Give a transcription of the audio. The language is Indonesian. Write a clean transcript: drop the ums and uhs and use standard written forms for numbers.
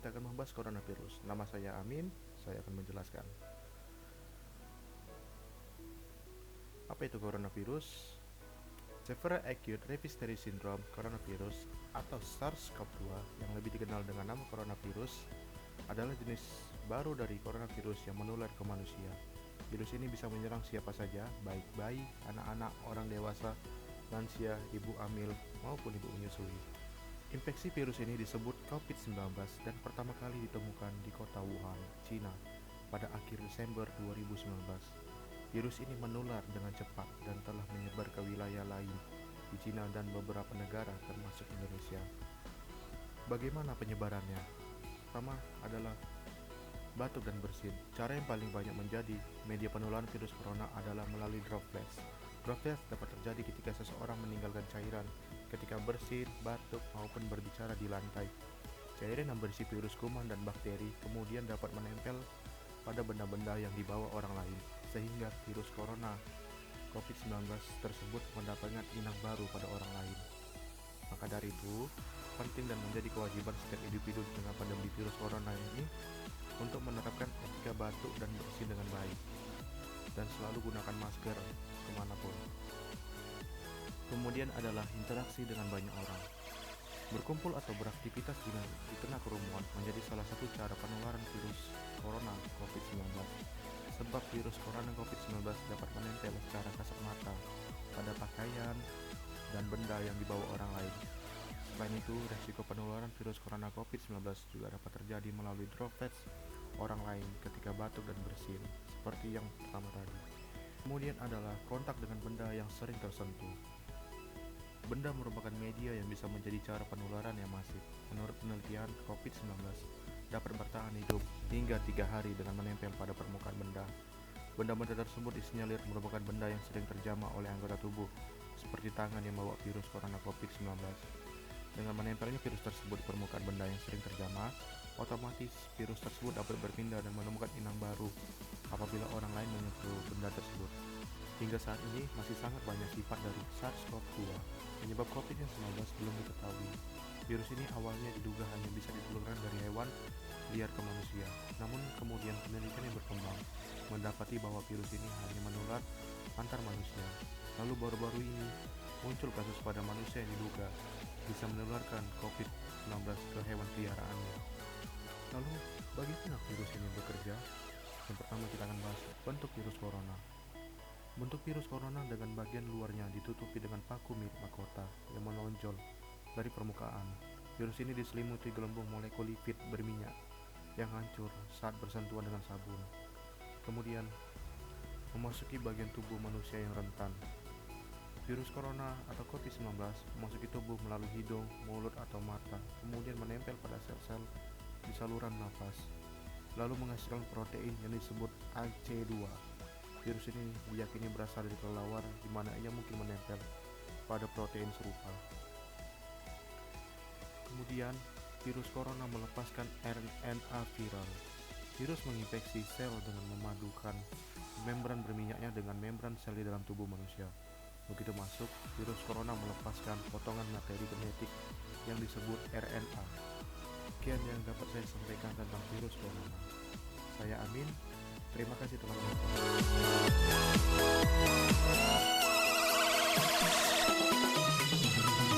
kita akan membahas coronavirus. Nama saya Amin, saya akan menjelaskan. Apa itu coronavirus? Severe Acute Respiratory Syndrome coronavirus atau SARS-CoV-2 yang lebih dikenal dengan nama coronavirus adalah jenis baru dari coronavirus yang menular ke manusia. Virus ini bisa menyerang siapa saja, baik bayi, anak-anak, orang dewasa, lansia, ibu hamil, maupun ibu menyusui. Infeksi virus ini disebut COVID-19 dan pertama kali ditemukan di kota Wuhan, Cina pada akhir Desember 2019. Virus ini menular dengan cepat dan telah menyebar ke wilayah lain di Cina dan beberapa negara termasuk Indonesia. Bagaimana penyebarannya? Pertama adalah batuk dan bersin. Cara yang paling banyak menjadi media penularan virus corona adalah melalui droplets. Droplets dapat terjadi ketika seseorang meninggalkan cairan ketika bersin, batuk, maupun berbicara di lantai. Cairan yang berisi virus kuman dan bakteri kemudian dapat menempel pada benda-benda yang dibawa orang lain, sehingga virus corona COVID-19 tersebut mendapatkan inang baru pada orang lain. Maka dari itu, penting dan menjadi kewajiban setiap individu di tengah pandemi virus corona ini untuk menerapkan etika batuk dan bersin dengan baik, dan selalu gunakan masker kemanapun. Kemudian adalah interaksi dengan banyak orang. Berkumpul atau beraktivitas di tengah kerumunan menjadi salah satu cara penularan virus corona COVID-19. Sebab virus corona COVID-19 dapat menempel secara kasat mata pada pakaian dan benda yang dibawa orang lain. Selain itu, resiko penularan virus corona COVID-19 juga dapat terjadi melalui droplets orang lain ketika batuk dan bersin, seperti yang pertama tadi. Kemudian adalah kontak dengan benda yang sering tersentuh. Benda merupakan media yang bisa menjadi cara penularan yang masif. Menurut penelitian, COVID-19 dapat bertahan hidup hingga 3 hari dengan menempel pada permukaan benda. Benda-benda tersebut disinyalir merupakan benda yang sering terjamah oleh anggota tubuh, seperti tangan yang membawa virus corona COVID-19. Dengan menempelnya virus tersebut di permukaan benda yang sering terjamah, otomatis virus tersebut dapat berpindah dan menemukan inang baru apabila orang lain menyentuh benda tersebut. Hingga saat ini masih sangat banyak sifat dari SARS-CoV-2. Penyebab COVID-19 belum diketahui. Virus ini awalnya diduga hanya bisa ditularkan dari hewan liar ke manusia. Namun kemudian penelitian yang berkembang mendapati bahwa virus ini hanya menular antar manusia. Lalu baru-baru ini muncul kasus pada manusia yang diduga bisa menularkan COVID-19 ke hewan peliharaannya. Lalu bagaimana virus ini bekerja? Yang pertama kita akan bahas bentuk virus corona. Bentuk virus corona dengan bagian luarnya ditutupi dengan paku mirip mahkota yang menonjol dari permukaan. Virus ini diselimuti gelembung molekul lipid berminyak yang hancur saat bersentuhan dengan sabun. Kemudian memasuki bagian tubuh manusia yang rentan. Virus corona atau COVID-19 memasuki tubuh melalui hidung, mulut, atau mata, kemudian menempel pada sel-sel di saluran nafas, lalu menghasilkan protein yang disebut AC2. Virus ini diyakini berasal dari kelelawar, di mana ia mungkin menempel pada protein serupa. Kemudian, virus corona melepaskan RNA viral. Virus menginfeksi sel dengan memadukan membran berminyaknya dengan membran sel di dalam tubuh manusia. Begitu masuk, virus corona melepaskan potongan materi genetik yang disebut RNA. Sekian yang dapat saya sampaikan tentang virus corona. Saya Amin. Terima kasih teman-teman.